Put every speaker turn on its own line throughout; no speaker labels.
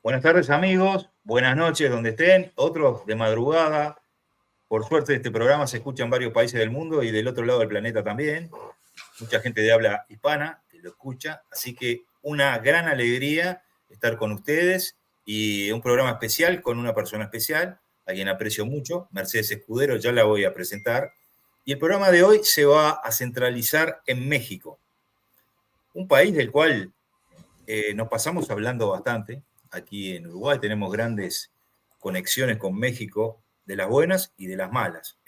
Buenas tardes, amigos. Buenas noches, donde estén. Otros de madrugada. Por suerte, este programa se escucha en varios países del mundo y del otro lado del planeta también. Mucha gente de habla hispana que lo escucha. Así que una gran alegría estar con ustedes y un programa especial con una persona especial, a quien aprecio mucho, Mercedes Escudero, ya la voy a presentar. Y el programa de hoy se va a centralizar en México, un país del cual nos pasamos hablando bastante. Aquí en Uruguay tenemos grandes conexiones con México, de las buenas y de las malas.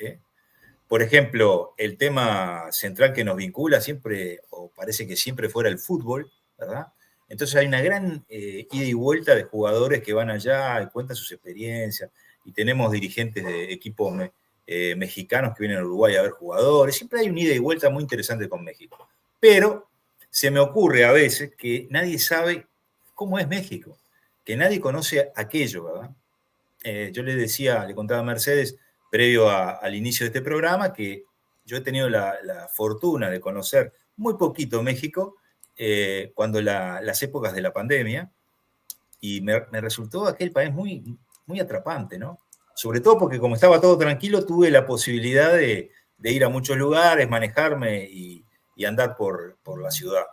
Por ejemplo, el tema central que nos vincula siempre, o parece que siempre fuera el fútbol, ¿verdad? Entonces hay una gran ida y vuelta de jugadores que van allá y cuentan sus experiencias, y tenemos dirigentes de equipos mexicanos que vienen a Uruguay a ver jugadores. Siempre hay una ida y vuelta muy interesante con México. Pero se me ocurre a veces que nadie sabe cómo es México, que nadie conoce aquello, ¿verdad? Yo le contaba a Mercedes, previo al inicio de este programa, que yo he tenido la fortuna de conocer muy poquito México cuando las épocas de la pandemia, y me resultó aquel país muy atrapante, ¿no? Sobre todo porque como estaba todo tranquilo, tuve la posibilidad de ir a muchos lugares, manejarme y andar por la ciudad.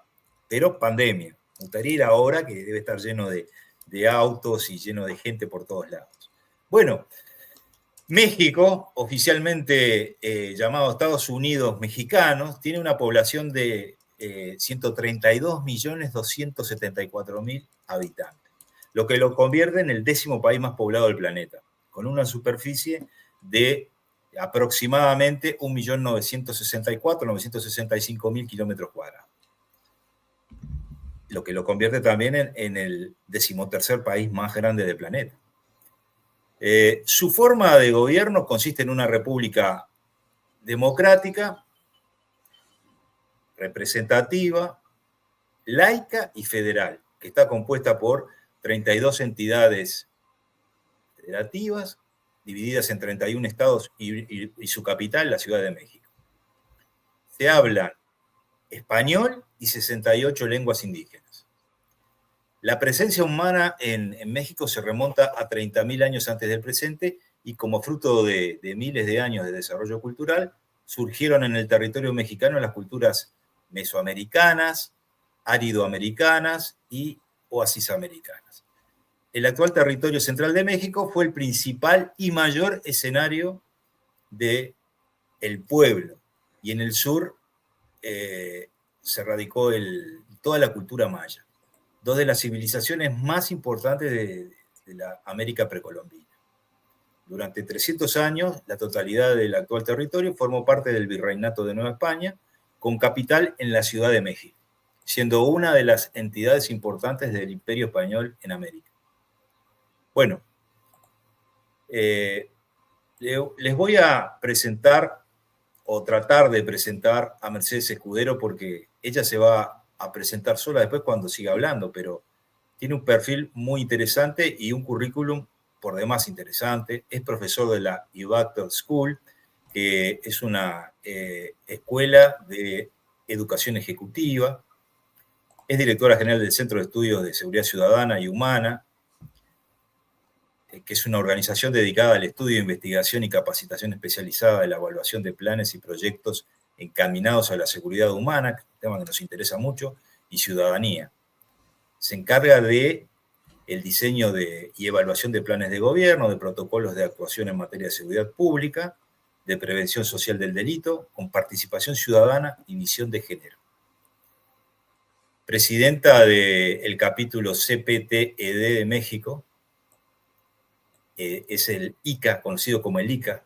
Pero pandemia. Me gustaría ir ahora, que debe estar lleno de autos y lleno de gente por todos lados. Bueno, México, oficialmente llamado Estados Unidos Mexicanos, tiene una población de 132.274.000 habitantes, lo que lo convierte en el 10º país más poblado del planeta, con una superficie de aproximadamente 1.964.965.000 kilómetros cuadrados, lo que lo convierte también en el 13º país más grande del planeta. Su forma de gobierno consiste en una república democrática, representativa, laica y federal, que está compuesta por 32 entidades federativas, divididas en 31 estados y su capital, la Ciudad de México. Se hablan español y 68 lenguas indígenas. La presencia humana en México se remonta a 30.000 años antes del presente, y como fruto de miles de años de desarrollo cultural, surgieron en el territorio mexicano las culturas mesoamericanas, áridoamericanas y oasisamericanas. El actual territorio central de México fue el principal y mayor escenario del pueblo, y en el sur se radicó toda la cultura maya, dos de las civilizaciones más importantes de la América precolombina. Durante 300 años, la totalidad del actual territorio formó parte del Virreinato de Nueva España, con capital en la Ciudad de México, siendo una de las entidades importantes del Imperio Español en América. Bueno, les voy a presentar, o tratar de presentar, a Mercedes Escudero, porque ella se va a presentar sola después cuando siga hablando, pero tiene un perfil muy interesante y un currículum por demás interesante. Es profesor de la Ibacter School, que es una escuela de educación ejecutiva. Es directora general del Centro de Estudios de Seguridad Ciudadana y Humana, que es una organización dedicada al estudio, investigación y capacitación especializada de la evaluación de planes y proyectos encaminados a la seguridad humana, tema que nos interesa mucho, y ciudadanía. Se encarga de el diseño y evaluación de planes de gobierno, de protocolos de actuación en materia de seguridad pública, de prevención social del delito, con participación ciudadana y visión de género. Presidenta del capítulo CPTED de México, es el ICA, conocido como el ICA,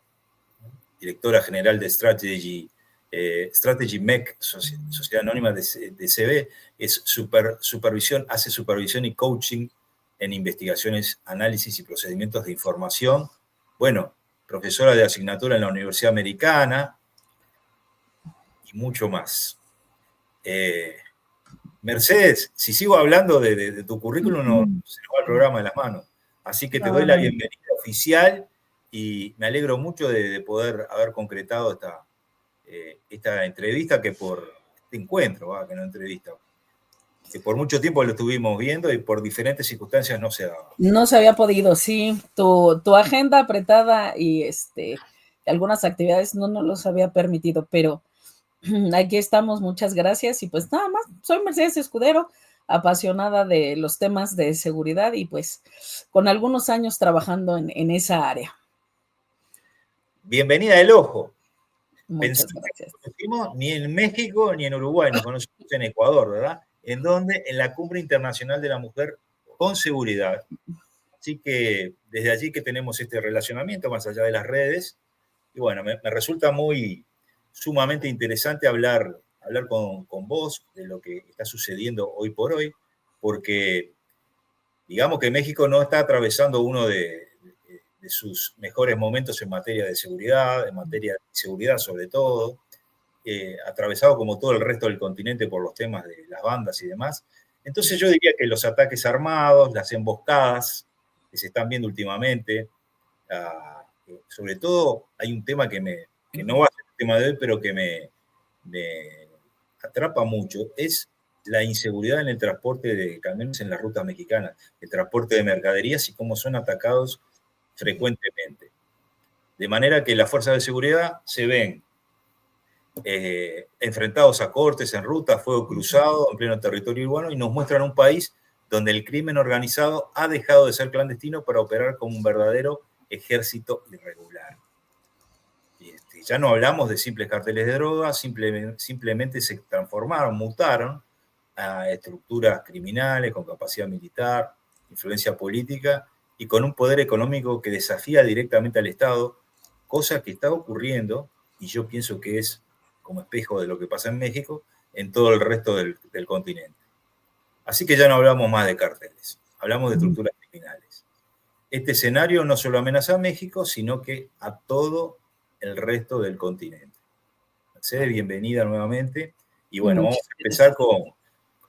directora general de Strategy MEC, Sociedad Anónima de CB, hace supervisión y coaching en investigaciones, análisis y procedimientos de información. Bueno, profesora de asignatura en la Universidad Americana y mucho más. Mercedes, si sigo hablando de tu currículum, no se nos va el programa de las manos. Así que te doy la bienvenida oficial y me alegro mucho de poder haber concretado esta entrevista, que por este encuentro, que no entrevista. que por mucho tiempo lo estuvimos viendo y por diferentes circunstancias no se daba.
No se había podido, sí. Tu agenda apretada y algunas actividades no nos los había permitido, pero aquí estamos, muchas gracias. Y pues nada más, soy Mercedes Escudero, apasionada de los temas de seguridad y pues con algunos años trabajando en esa área.
Bienvenida del Ojo.
Muchas gracias.
No nos conocimos ni en México ni en Uruguay, nos conocimos en Ecuador, ¿verdad? ¿En dónde? En la Cumbre Internacional de la Mujer con Seguridad. Así que desde allí que tenemos este relacionamiento más allá de las redes. Y bueno, me resulta sumamente interesante hablar con vos de lo que está sucediendo hoy por hoy, porque digamos que México no está atravesando uno de sus mejores momentos en materia de seguridad, en materia de seguridad sobre todo, atravesado como todo el resto del continente por los temas de las bandas y demás. Entonces yo diría que los ataques armados, las emboscadas que se están viendo últimamente, sobre todo hay un tema que no va a ser el tema de hoy, pero que me atrapa mucho, es la inseguridad en el transporte de camiones en las rutas mexicanas, el transporte de mercaderías y cómo son atacados frecuentemente. De manera que las fuerzas de seguridad se ven enfrentados a cortes en ruta, fuego cruzado, en pleno territorio urbano, y nos muestran un país donde el crimen organizado ha dejado de ser clandestino para operar como un verdadero ejército irregular. Ya no hablamos de simples carteles de drogas, simplemente se transformaron, mutaron a estructuras criminales con capacidad militar, influencia política y con un poder económico que desafía directamente al Estado, cosa que está ocurriendo, y yo pienso que es como espejo de lo que pasa en México, en todo el resto del continente. Así que ya no hablamos más de carteles, hablamos de estructuras criminales. Este escenario no solo amenaza a México, sino que a todo el resto del continente. Mercedes, bienvenida nuevamente. Y bueno, vamos a empezar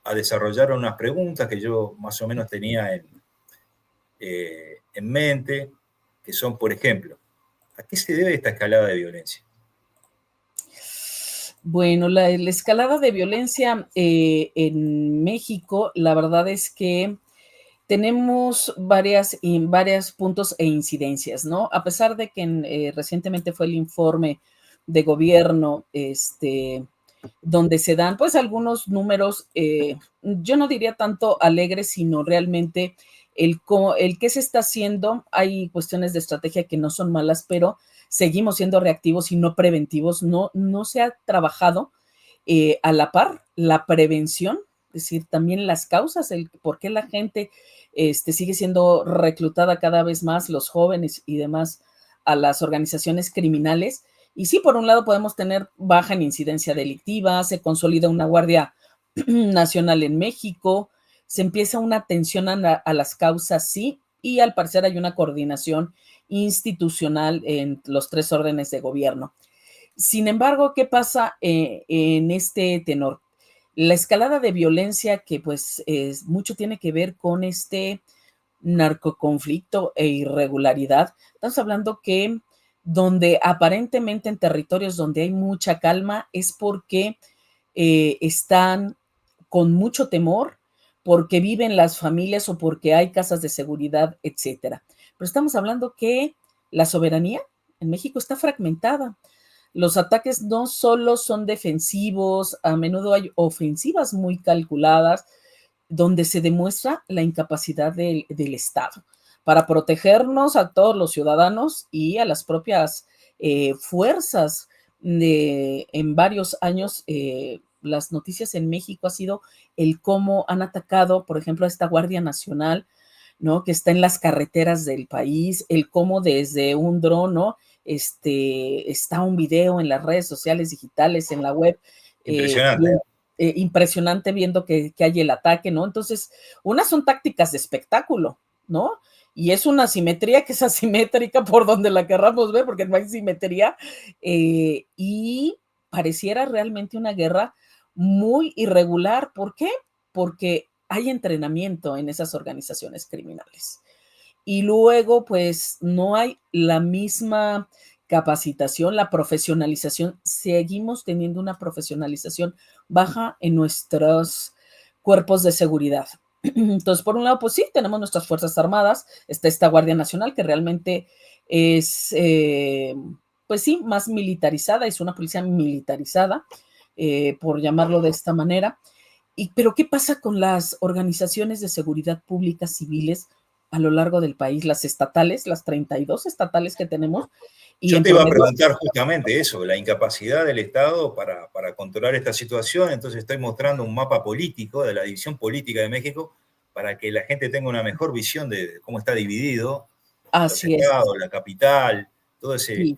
a desarrollar unas preguntas que yo más o menos tenía en mente, que son, por ejemplo, ¿a qué se debe esta escalada de violencia?
Bueno, la escalada de violencia en México, la verdad es que tenemos varios puntos e incidencias, ¿no? A pesar de que recientemente fue el informe de gobierno, donde se dan pues algunos números, yo no diría tanto alegres, sino realmente el qué se está haciendo. Hay cuestiones de estrategia que no son malas, pero seguimos siendo reactivos y no preventivos. No se ha trabajado a la par la prevención, es decir, también las causas, el por qué la gente sigue siendo reclutada cada vez más, los jóvenes y demás, a las organizaciones criminales. Y sí, por un lado podemos tener baja en incidencia delictiva, se consolida una Guardia Nacional en México, se empieza una atención a las causas, sí, y al parecer hay una coordinación institucional en los tres órdenes de gobierno. Sin embargo, ¿qué pasa en este tenor? La escalada de violencia que pues mucho tiene que ver con este narcoconflicto e irregularidad. Estamos hablando que donde aparentemente en territorios donde hay mucha calma es porque están con mucho temor, porque viven las familias o porque hay casas de seguridad, etcétera. Pero estamos hablando que la soberanía en México está fragmentada. Los ataques no solo son defensivos, a menudo hay ofensivas muy calculadas, donde se demuestra la incapacidad del Estado para protegernos a todos los ciudadanos y a las propias fuerzas. En varios años, las noticias en México ha sido el cómo han atacado, por ejemplo, a esta Guardia Nacional, ¿no? Que está en las carreteras del país, el cómo desde un dron, ¿no? Está un video en las redes sociales digitales, en la web.
Impresionante.
Impresionante viendo que hay el ataque, ¿no? Entonces, unas son tácticas de espectáculo, ¿no? Y es una simetría que es asimétrica por donde la querramos ver, porque no hay simetría, y pareciera realmente una guerra muy irregular. ¿Por qué? Porque hay entrenamiento en esas organizaciones criminales. Y luego, pues, no hay la misma capacitación, la profesionalización. Seguimos teniendo una profesionalización baja en nuestros cuerpos de seguridad. Entonces, por un lado, pues sí, tenemos nuestras Fuerzas Armadas, está esta Guardia Nacional que realmente es, pues sí, más militarizada, es una policía militarizada, por llamarlo de esta manera. Pero ¿qué pasa con las organizaciones de seguridad pública civiles a lo largo del país? Las estatales, las 32 estatales que tenemos, y
Yo
en
te iba a
promedio.
preguntar justamente eso, la incapacidad del Estado para controlar esta situación. Entonces estoy mostrando un mapa político de la división política de México para que la gente tenga una mejor visión de cómo está dividido los
Así es,
estados, la capital, todo
sí.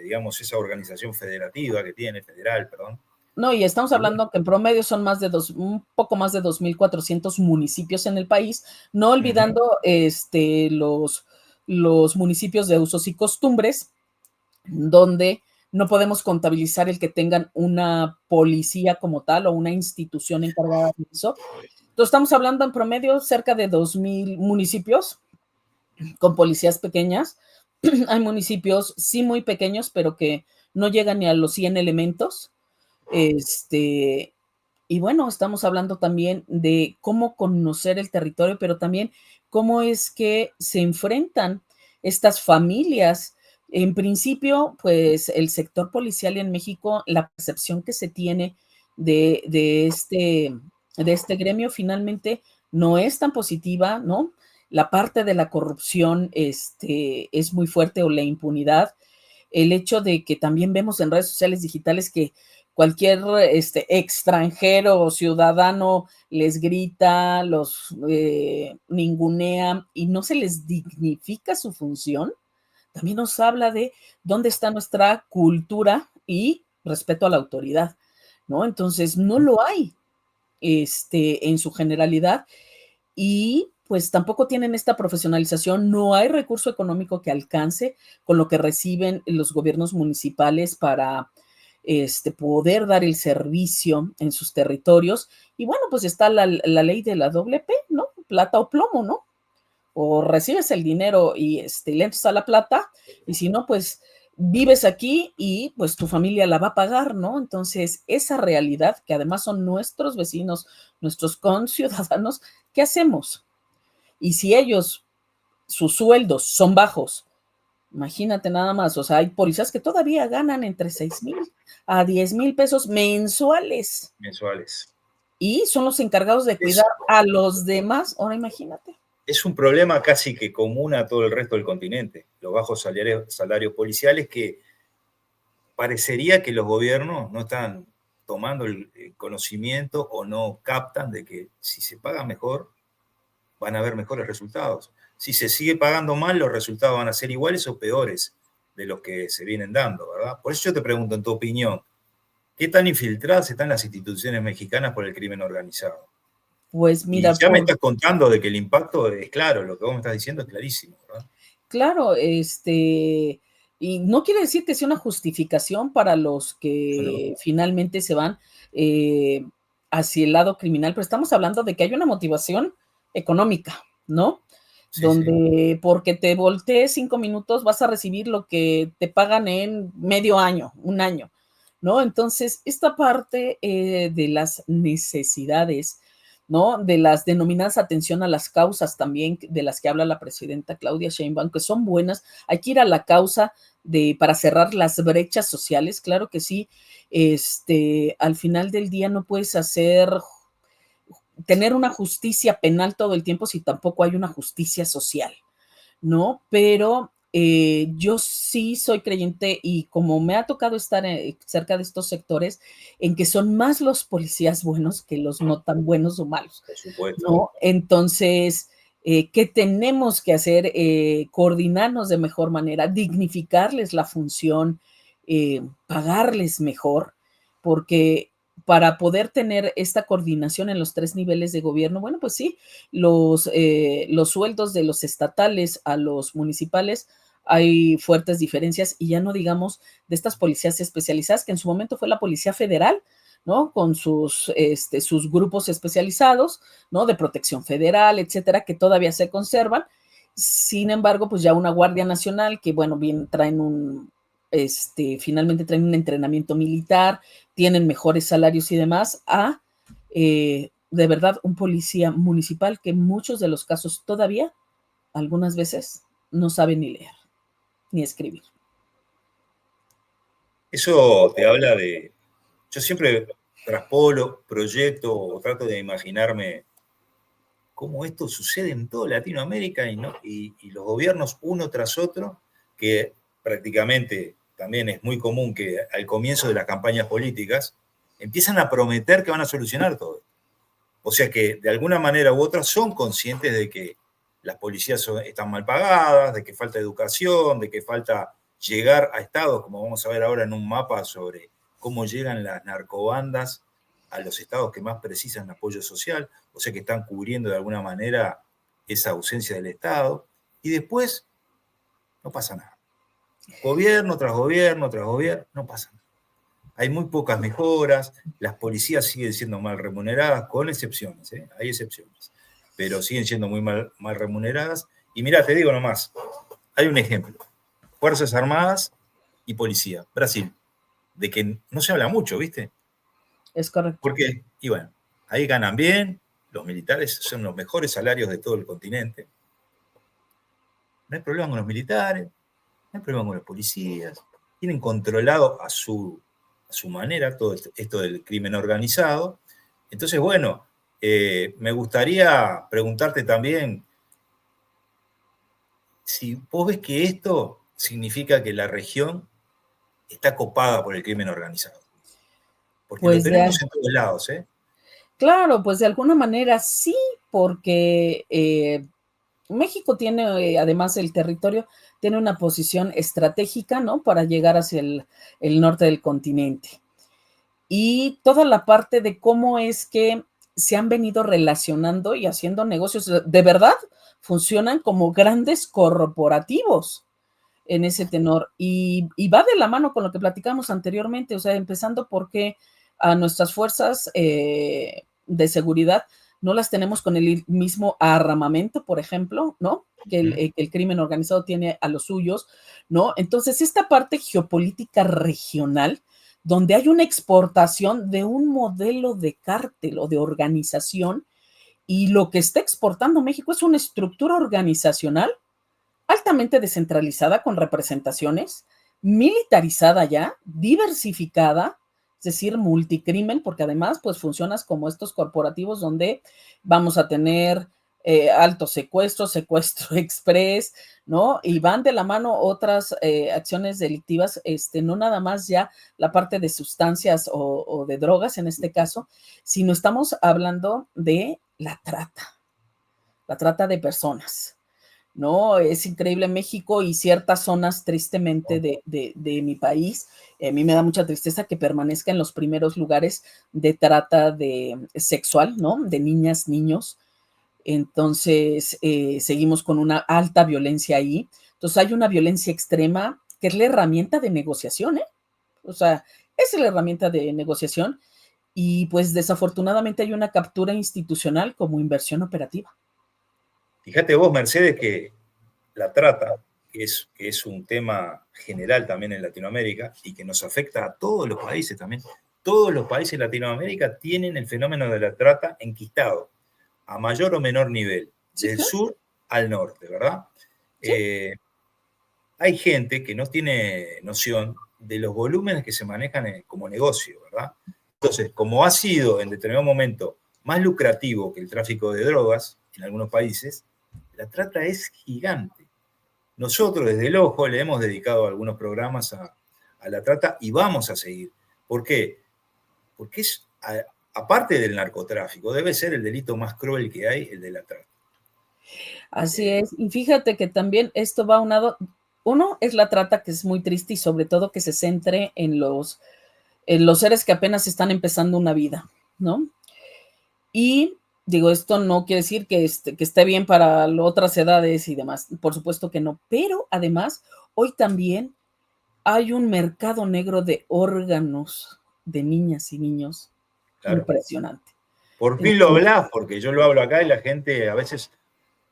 digamos, esa organización federativa que tiene, federal, perdón.
No, y estamos
Y bueno,
hablando que en promedio son un poco más de 2,400 municipios en el país, no olvidando los municipios de usos y costumbres, donde no podemos contabilizar el que tengan una policía como tal o una institución encargada de eso. Entonces, estamos hablando en promedio cerca de 2,000 municipios con policías pequeñas. Hay municipios, sí, muy pequeños, pero que no llegan ni a los 100 elementos. Este, y bueno, estamos hablando también de cómo conocer el territorio, pero también cómo es que se enfrentan estas familias. En principio, pues el sector policial en México, la percepción que se tiene de este gremio finalmente no es tan positiva, ¿no? La parte de la corrupción es muy fuerte, o la impunidad. El hecho de que también vemos en redes sociales digitales que cualquier extranjero o ciudadano les grita, los ningunea y no se les dignifica su función, también nos habla de dónde está nuestra cultura y respeto a la autoridad, ¿no? Entonces, no lo hay en su generalidad, y pues tampoco tienen esta profesionalización, no hay recurso económico que alcance con lo que reciben los gobiernos municipales para poder dar el servicio en sus territorios. Y bueno, pues está la ley de la doble P, ¿no? Plata o plomo, ¿no? O recibes el dinero y le entras a la plata, y si no, pues vives aquí y pues tu familia la va a pagar, ¿no? Entonces, esa realidad, que además son nuestros vecinos, nuestros conciudadanos, ¿qué hacemos? Y si ellos, sus sueldos son bajos, imagínate nada más, o sea, hay policías que todavía ganan entre 6,000 a 10,000 pesos mensuales
mensuales.
y son los encargados de cuidar a los demás. Ahora imagínate.
Es un problema casi que común a todo el resto del continente, los bajos salarios policiales, que parecería que los gobiernos no están tomando el conocimiento o no captan de que si se paga mejor, van a haber mejores resultados. Si se sigue pagando mal, los resultados van a ser iguales o peores de los que se vienen dando, ¿verdad? Por eso yo te pregunto, en tu opinión, ¿qué tan infiltradas están las instituciones mexicanas por el crimen organizado?
Pues
Y
mira,
ya me estás contando de que el impacto es claro, lo que vos me estás diciendo es clarísimo, ¿verdad?
claro, y no quiere decir que sea una justificación para los
No, no.
que finalmente se van eh, hacia el lado criminal, pero estamos hablando de que hay una motivación económica, ¿no?
Sí, sí.
Donde porque te voltees 5 minutos vas a recibir lo que te pagan en medio año, un año, ¿no? Entonces, esta parte de las necesidades, ¿no? De las denominadas atención a las causas también, de las que habla la presidenta Claudia Sheinbaum, que son buenas. Hay que ir a la causa para cerrar las brechas sociales, claro que sí. Al final del día no puedes tener una justicia penal todo el tiempo si tampoco hay una justicia social, ¿no? Pero yo sí soy creyente, y como me ha tocado estar cerca de estos sectores, en que son más los policías buenos que los no tan buenos o malos,
Por supuesto.
¿no? Entonces, ¿qué tenemos que hacer? Coordinarnos de mejor manera, dignificarles la función, pagarles mejor, porque para poder tener esta coordinación en los 3 niveles de gobierno, bueno, pues sí, los sueldos de los estatales a los municipales hay fuertes diferencias, y ya no digamos de estas policías especializadas, que en su momento fue la Policía Federal, ¿no? Con sus grupos especializados, ¿no? De protección federal, etcétera, que todavía se conservan. Sin embargo, pues ya una Guardia Nacional que, bueno, bien finalmente traen un entrenamiento militar, tienen mejores salarios y demás, a de verdad, un policía municipal que en muchos de los casos todavía, algunas veces, no sabe ni leer, ni escribir.
Eso te habla de... Yo siempre traspolo, proyecto o trato de imaginarme cómo esto sucede en toda Latinoamérica y los gobiernos uno tras otro, que prácticamente también es muy común que al comienzo de las campañas políticas empiezan a prometer que van a solucionar todo. O sea que de alguna manera u otra son conscientes de que las policías están mal pagadas, de que falta educación, de que falta llegar a estados, como vamos a ver ahora en un mapa sobre cómo llegan las narcobandas a los estados que más precisan apoyo social, o sea que están cubriendo de alguna manera esa ausencia del Estado, y después no pasa nada. Gobierno tras gobierno tras gobierno, no pasa nada. Hay muy pocas mejoras, las policías siguen siendo mal remuneradas, con excepciones, hay excepciones, pero siguen siendo muy mal remuneradas. Y mira, te digo nomás, hay un ejemplo, Fuerzas Armadas y Policía, Brasil, de que no se habla mucho, ¿viste?
Es correcto.
Porque, y bueno, ahí ganan bien, los militares son los mejores salarios de todo el continente. No hay problema con los militares, no hay problema con los policías, tienen controlado a su manera todo esto del crimen organizado. Entonces, bueno, me gustaría preguntarte también si vos ves que esto significa que la región está copada por el crimen organizado. Porque lo
Pues
tenemos en todos lados, ¿eh?
claro, pues de alguna manera sí, porque México tiene, además el territorio, tiene una posición estratégica, ¿no? Para llegar hacia el norte del continente. Y toda la parte de cómo es que se han venido relacionando y haciendo negocios, de verdad, funcionan como grandes corporativos en ese tenor. Y va de la mano con lo que platicamos anteriormente, o sea, empezando porque a nuestras fuerzas de seguridad no las tenemos con el mismo armamento, por ejemplo, ¿no? Que el crimen organizado tiene a los suyos, ¿no? Entonces, esta parte geopolítica regional, donde hay una exportación de un modelo de cártel o de organización, y lo que está exportando México es una estructura organizacional altamente descentralizada con representaciones, militarizada ya, diversificada, es decir, multicrimen, porque además pues funcionas como estos corporativos donde vamos a tener alto secuestro, secuestro express, ¿no? Y van de la mano otras acciones delictivas, no nada más ya la parte de sustancias o de drogas en este caso, sino estamos hablando de la trata de personas. ¿No? Es increíble México y ciertas zonas, tristemente, de mi país. A mí me da mucha tristeza que permanezca en los primeros lugares de trata sexual, ¿no? De niñas, niños. Entonces, seguimos con una alta violencia ahí. Entonces, hay una violencia extrema que es la herramienta de negociación, ¿eh? O sea, es la herramienta de negociación y pues desafortunadamente hay una captura institucional como inversión operativa.
Fíjate vos, Mercedes, que la trata, que es un tema general también en Latinoamérica y que nos afecta a todos los países también. Todos los países de Latinoamérica tienen el fenómeno de la trata enquistado, a mayor o menor nivel,
Sí,
del
claro.
sur al norte, ¿verdad?
Sí.
Hay gente que no tiene noción de los volúmenes que se manejan como negocio, ¿verdad? Entonces, como ha sido en determinado momento más lucrativo que el tráfico de drogas en algunos países, la trata es gigante. Nosotros desde el Ojo le hemos dedicado algunos programas a la trata y vamos a seguir. ¿Por qué? Porque es, aparte del narcotráfico, debe ser el delito más cruel que hay, el de la trata.
Así es. Y fíjate que también esto va unado. Uno es la trata, que es muy triste y sobre todo que se centre en los seres que apenas están empezando una vida, ¿no? Y digo, esto no quiere decir que esté bien para otras edades y demás, por supuesto que no, pero además hoy también hay un mercado negro de órganos de niñas y niños
Claro.
impresionante.
Por fin lo
Entonces,
hablás, porque yo lo hablo acá y la gente a veces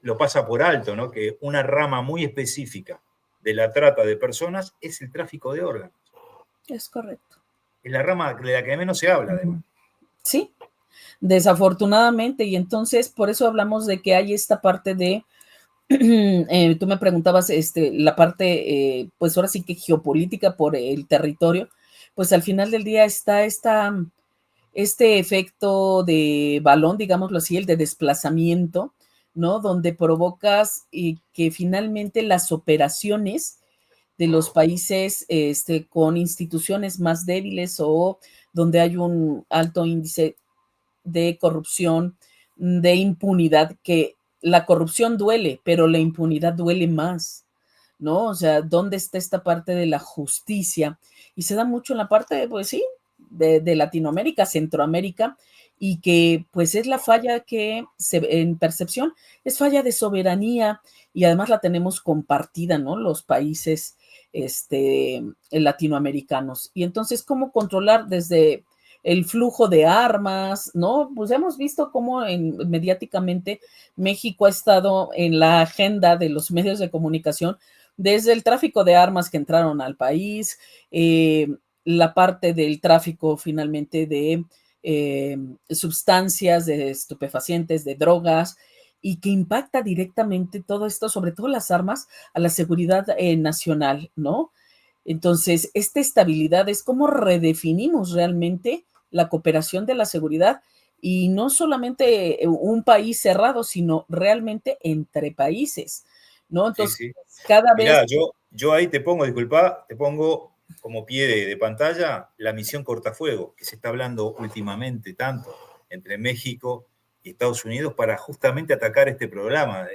lo pasa por alto, ¿no? Que una rama muy específica de la trata de personas es el tráfico de órganos.
es correcto.
Es la rama de la que menos se habla, además.
Sí, desafortunadamente, y entonces por eso hablamos de que hay esta parte de, tú me preguntabas, la parte, pues ahora sí que geopolítica por el territorio, pues al final del día está este efecto de balón, digámoslo así, el de desplazamiento, ¿no? Donde provocas que finalmente las operaciones de los países con instituciones más débiles o donde hay un alto índice de corrupción, de impunidad, que la corrupción duele, pero la impunidad duele más, ¿no? O sea, ¿dónde está esta parte de la justicia? Y se da mucho en la parte, pues sí, de Latinoamérica, Centroamérica, y que pues es la falla que en percepción es falla de soberanía y además la tenemos compartida, ¿no? Los países latinoamericanos. Y entonces, ¿cómo controlar desde el flujo de armas, ¿no? Pues hemos visto cómo mediáticamente México ha estado en la agenda de los medios de comunicación desde el tráfico de armas que entraron al país, la parte del tráfico finalmente de sustancias, de estupefacientes, de drogas, y que impacta directamente todo esto, sobre todo las armas, a la seguridad nacional, ¿no? Entonces, esta estabilidad es cómo redefinimos realmente la cooperación de la seguridad y no solamente un país cerrado, sino realmente entre países, ¿no?
Sí,
Entonces,
sí.
cada vez...
Mirá, yo ahí te pongo, disculpa, te pongo como pie de pantalla la misión Cortafuego, que se está hablando últimamente tanto entre México y Estados Unidos para justamente atacar este problema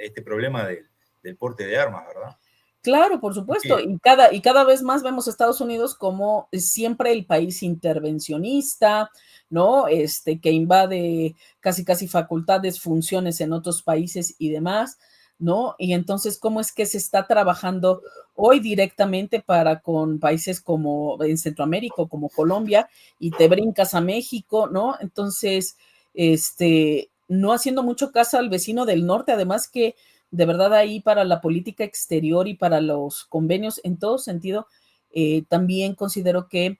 del porte de armas, ¿verdad?
Claro, por supuesto,
Sí,
y cada vez más vemos a Estados Unidos como siempre el país intervencionista, ¿no? Que invade casi casi facultades, funciones en otros países y demás, ¿no? Y entonces, ¿cómo es que se está trabajando hoy directamente para con países como en Centroamérica, como Colombia, y te brincas a México, ¿no? Entonces, no haciendo mucho caso al vecino del norte, además que de verdad ahí para la política exterior y para los convenios en todo sentido, también considero que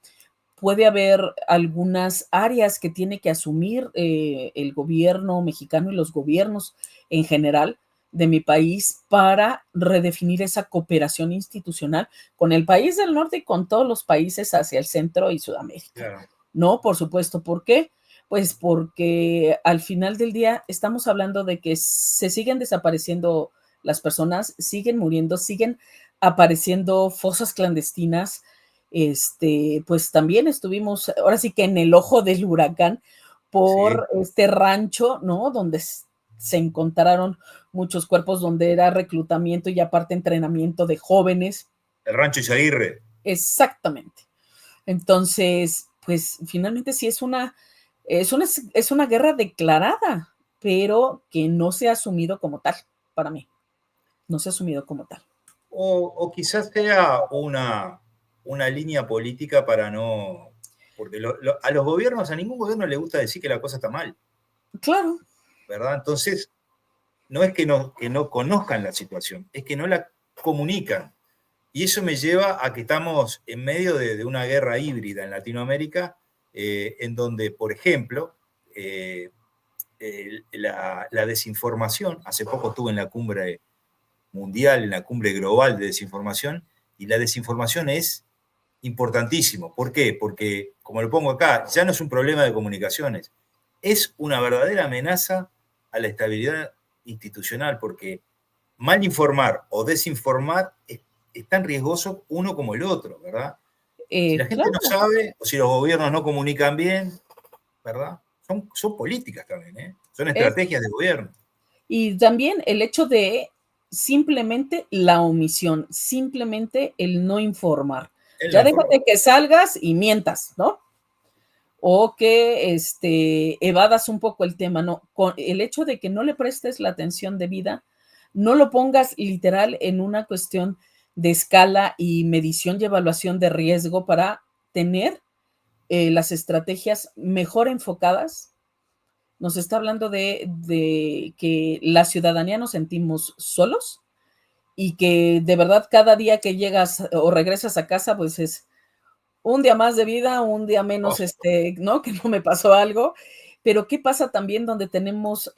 puede haber algunas áreas que tiene que asumir el gobierno mexicano y los gobiernos en general de mi país para redefinir esa cooperación institucional con el país del norte y con todos los países hacia el centro y Sudamérica.
claro.
No, por supuesto, ¿por qué? Pues porque al final del día estamos hablando de que se siguen desapareciendo las personas, siguen muriendo, siguen apareciendo fosas clandestinas. Pues también estuvimos, ahora sí que en el ojo del huracán
Sí.
por este rancho, ¿no? Donde se encontraron muchos cuerpos, donde era reclutamiento y aparte entrenamiento de jóvenes.
El Rancho Izaguirre.
Exactamente. Entonces, pues finalmente sí es una guerra declarada, pero que no se ha asumido como tal, para mí, no se ha asumido como tal.
O quizás sea una línea política para no. Porque a los gobiernos, a ningún gobierno le gusta decir que la cosa está mal,
Claro,
¿verdad? Entonces, no es que no conozcan la situación, es que no la comunican. Y eso me lleva a que estamos en medio de una guerra híbrida en Latinoamérica, en donde, por ejemplo, la desinformación, hace poco estuve en la cumbre mundial, en la cumbre global de desinformación, y la desinformación es importantísimo. ¿Por qué? Porque, como lo pongo acá, ya no es un problema de comunicaciones, es una verdadera amenaza a la estabilidad institucional, porque mal informar o desinformar es tan riesgoso uno como el otro, ¿verdad? Si la gente no
claro.
sabe o si los gobiernos no comunican bien, ¿verdad? Son políticas también, ¿eh? Son
Es,
estrategias de gobierno.
y también el hecho de simplemente la omisión, simplemente el no informar.
Él no
Ya
informa.
déjate que salgas y mientas, ¿no? O que evadas un poco el tema, ¿no? Con el hecho de que no le prestes la atención debida, no lo pongas literal en una cuestión de escala y medición y evaluación de riesgo para tener las estrategias mejor enfocadas. Nos está hablando de que la ciudadanía nos sentimos solos y que de verdad cada día que llegas o regresas a casa, pues es un día más de vida, un día menos,
Oh,
¿no? Que no me pasó algo, pero ¿qué pasa también donde tenemos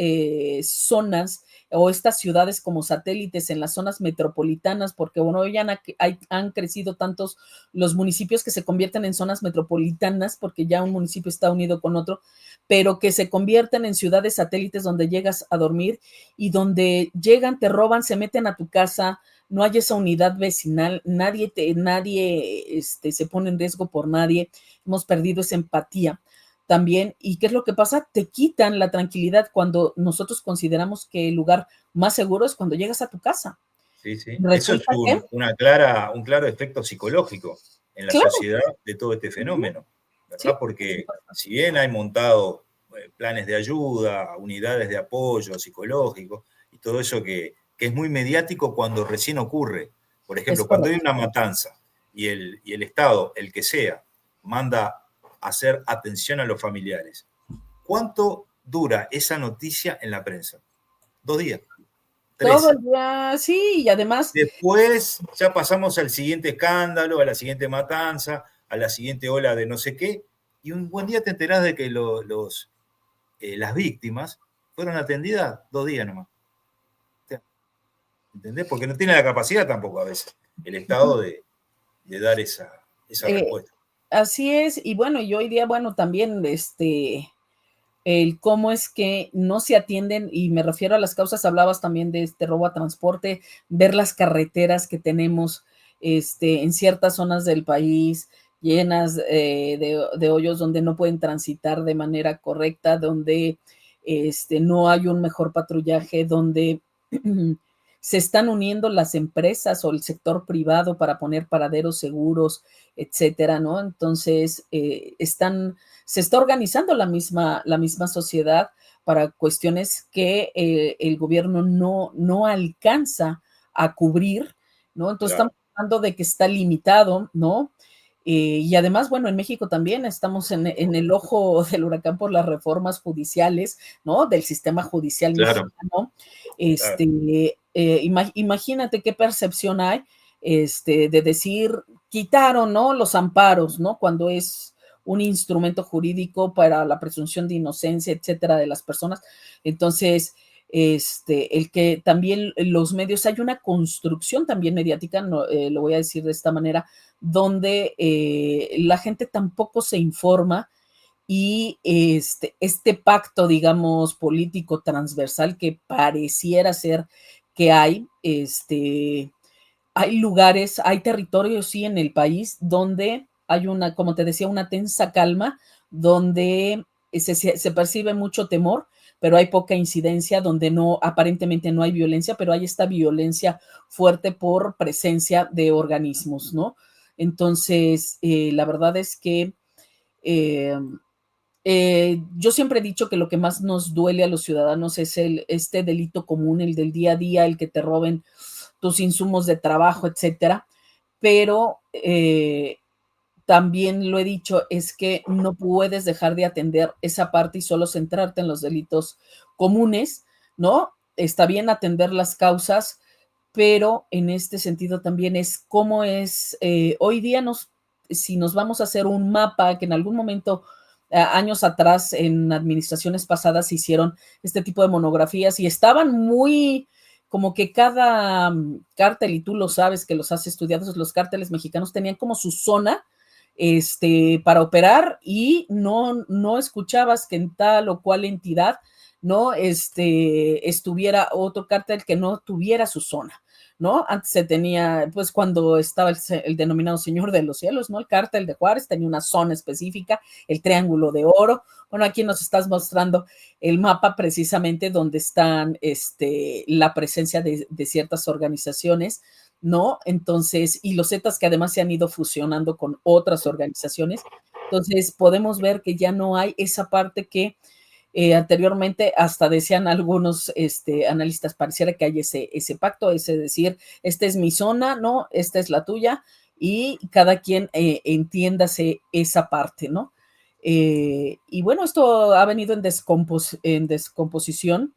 zonas o estas ciudades como satélites en las zonas metropolitanas? Porque bueno, hoy han crecido tantos los municipios que se convierten en zonas metropolitanas porque ya un municipio está unido con otro, pero que se convierten en ciudades satélites donde llegas a dormir y donde llegan, te roban, se meten a tu casa, no hay esa unidad vecinal, nadie se pone en riesgo por nadie, hemos perdido esa empatía también. ¿Y qué es lo que pasa? Te quitan la tranquilidad cuando nosotros consideramos que el lugar más seguro es cuando llegas a tu casa.
Sí, sí. Eso es
Resulta que,
un claro efecto psicológico en la
claro,
sociedad de todo este fenómeno,
sí,
¿verdad? Porque si bien hay montado planes de ayuda, unidades de apoyo psicológico y todo eso que es muy mediático cuando recién ocurre. Por
es
ejemplo, cuando hay
correcto.
una matanza y el Estado, el que sea, manda a hacer atención a los familiares, ¿cuánto dura esa noticia en la prensa? 2 días,
Todo
3.
el día, sí, y además,
Después ya pasamos al siguiente escándalo, a la siguiente matanza, a la siguiente ola de no sé qué, y un buen día te enterás de que las víctimas fueron atendidas 2 días nomás. ¿Entendés? Porque no tiene la capacidad tampoco a veces el Estado de dar esa
eh,
respuesta.
así es, y bueno, y hoy día, bueno, también el cómo es que no se atienden, y me refiero a las causas, hablabas también de este robo a transporte, ver las carreteras que tenemos en ciertas zonas del país llenas de hoyos donde no pueden transitar de manera correcta, donde no hay un mejor patrullaje, donde se están uniendo las empresas o el sector privado para poner paraderos seguros, etcétera, ¿no? Entonces, se está organizando la misma sociedad para cuestiones que el gobierno no alcanza a cubrir, ¿no? Entonces
Claro,
estamos hablando de que está limitado, ¿no? Y además, bueno, en México también estamos en el ojo del huracán por las reformas judiciales, ¿no? Del sistema judicial
claro,
mexicano.
claro.
Imagínate qué percepción hay de decir, quitaron, ¿no? Los amparos, ¿no? Cuando es un instrumento jurídico para la presunción de inocencia, etcétera, de las personas. Entonces, el que también los medios, hay una construcción también mediática, no, lo voy a decir de esta manera, donde la gente tampoco se informa y este pacto, digamos, político transversal que pareciera ser que hay lugares, hay territorios, sí, en el país donde hay una, como te decía, una tensa calma, donde se percibe mucho temor, pero hay poca incidencia, donde no, aparentemente no hay violencia, pero hay esta violencia fuerte por presencia de organismos, ¿no? Entonces, la verdad es que eh, yo siempre he dicho que lo que más nos duele a los ciudadanos es este delito común, el del día a día, el que te roben tus insumos de trabajo, etcétera. Pero también lo he dicho, es que no puedes dejar de atender esa parte y solo centrarte en los delitos comunes, ¿no? Está bien atender las causas, pero en este sentido también es cómo es, hoy día si nos vamos a hacer un mapa que en algún momento, años atrás, en administraciones pasadas se hicieron este tipo de monografías y estaban muy, como que cada cártel, y tú lo sabes que los has estudiado, los cárteles mexicanos tenían como su zona para operar y no escuchabas que en tal o cual entidad no estuviera otro cártel que no tuviera su zona, ¿no? Antes se tenía, pues cuando estaba el denominado Señor de los Cielos, ¿no? El cártel de Juárez tenía una zona específica, el Triángulo de Oro. Bueno, aquí nos estás mostrando el mapa precisamente donde están la presencia de ciertas organizaciones, ¿no? Entonces, y los Zetas que además se han ido fusionando con otras organizaciones. Entonces, podemos ver que ya no hay esa parte que anteriormente hasta decían algunos analistas, pareciera que hay ese pacto, ese decir, esta es mi zona, ¿no? Esta es la tuya, y cada quien entiéndase esa parte, ¿no? Y bueno, esto ha venido en descomposición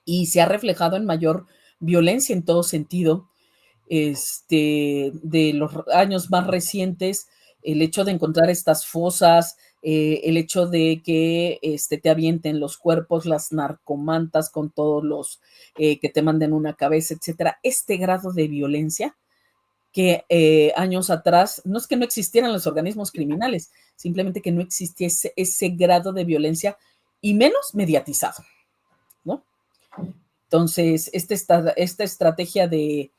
y se ha reflejado en mayor violencia en todo sentido. De los años más recientes, el hecho de encontrar estas fosas, el hecho de que te avienten los cuerpos, las narcomantas con todos los que te manden una cabeza, etcétera. Este grado de violencia que años atrás, no es que no existieran los organismos criminales, simplemente que no existía ese grado de violencia y menos mediatizado, ¿no? Entonces, esta estrategia de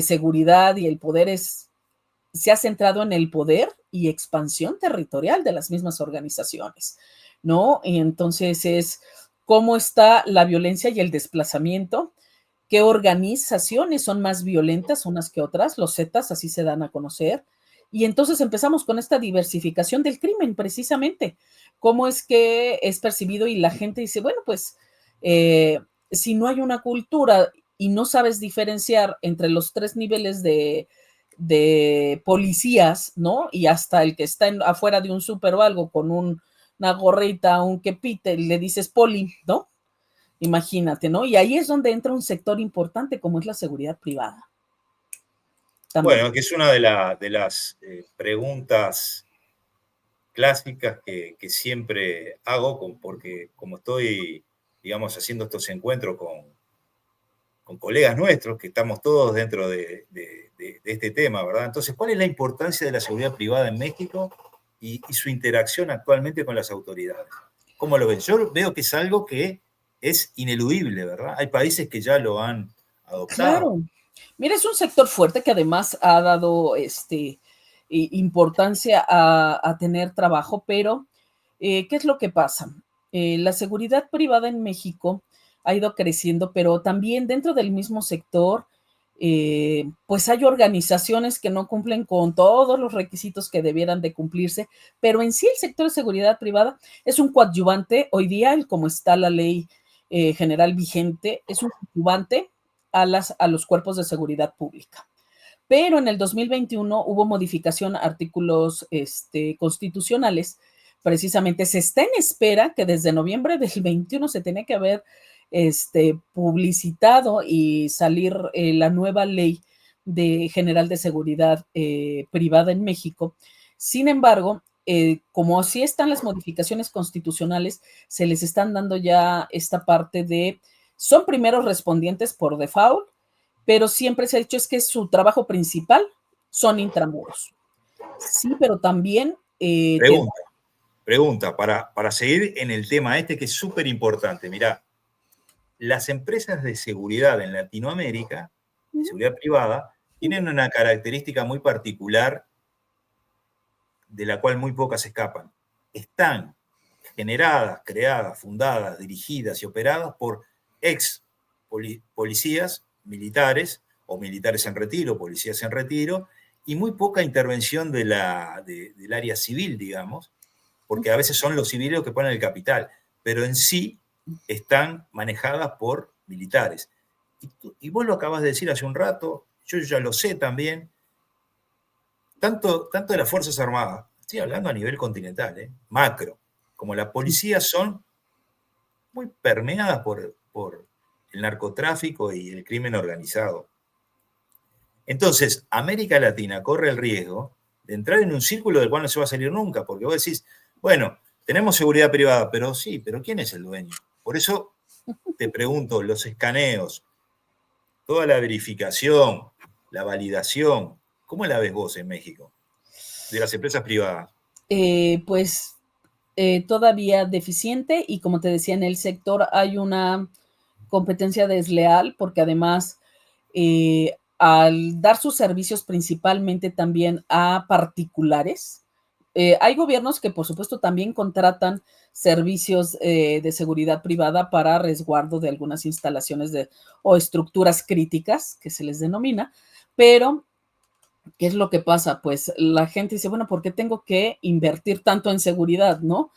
seguridad y el poder se ha centrado en el poder y expansión territorial de las mismas organizaciones, ¿no? Y entonces es cómo está la violencia y el desplazamiento, qué organizaciones son más violentas unas que otras, los Zetas así se dan a conocer, y entonces empezamos con esta diversificación del crimen, precisamente, cómo es que es percibido y la gente dice, bueno, pues si no hay una cultura y no sabes diferenciar entre los 3 niveles de policías, ¿no? Y hasta el que está afuera de un súper o algo con una gorrita, un quepite, le dices poli, ¿no? Imagínate, ¿no? Y ahí es donde entra un sector importante como es la seguridad privada.
También. Bueno, que es una de las preguntas clásicas que siempre hago, porque como estoy, digamos, haciendo estos encuentros con colegas nuestros, que estamos todos dentro de este tema, ¿verdad? Entonces, ¿cuál es la importancia de la seguridad privada en México y su interacción actualmente con las autoridades? ¿Cómo lo ven? Yo veo que es algo que es ineludible, ¿verdad? Hay países que ya lo han adoptado.
Claro. Mira, es un sector fuerte que además ha dado importancia a tener trabajo, pero ¿qué es lo que pasa? La seguridad privada en México ha ido creciendo, pero también dentro del mismo sector, pues hay organizaciones que no cumplen con todos los requisitos que debieran de cumplirse, pero en sí el sector de seguridad privada es un coadyuvante, hoy día, como está la ley general vigente, es un coadyuvante a los cuerpos de seguridad pública. Pero en el 2021 hubo modificación a artículos constitucionales. Precisamente se está en espera que desde noviembre del 21 se tenía que haber publicitado y salir la nueva ley general de seguridad privada en México. Sin embargo, como así están las modificaciones constitucionales, se les están dando ya esta parte de, son primeros respondientes por default, pero siempre se ha dicho es que su trabajo principal son intramuros. Sí, pero también...
Pregunta, para seguir en el tema este que es súper importante. Mirá, las empresas de seguridad en Latinoamérica, de seguridad privada, tienen una característica muy particular de la cual muy pocas escapan. Están generadas, creadas, fundadas, dirigidas y operadas por ex policías militares o militares en retiro, policías en retiro, y muy poca intervención del área civil, digamos, porque a veces son los civiles los que ponen el capital, pero en sí están manejadas por militares. Y vos lo acabas de decir hace un rato, yo ya lo sé también, tanto de las Fuerzas Armadas, estoy hablando a nivel continental, macro, como la policía son muy permeadas por el narcotráfico y el crimen organizado. Entonces, América Latina corre el riesgo de entrar en un círculo del cual no se va a salir nunca, porque vos decís, bueno, tenemos seguridad privada, pero sí, pero ¿quién es el dueño? Por eso te pregunto, los escaneos, toda la verificación, la validación, ¿cómo la ves vos en México? De las empresas privadas.
Pues todavía deficiente y como te decía, en el sector hay una competencia desleal porque además al dar sus servicios principalmente también a particulares, hay gobiernos que por supuesto también contratan servicios de seguridad privada para resguardo de algunas instalaciones o estructuras críticas, que se les denomina, pero ¿qué es lo que pasa? Pues la gente dice, bueno, ¿por qué tengo que invertir tanto en seguridad, no?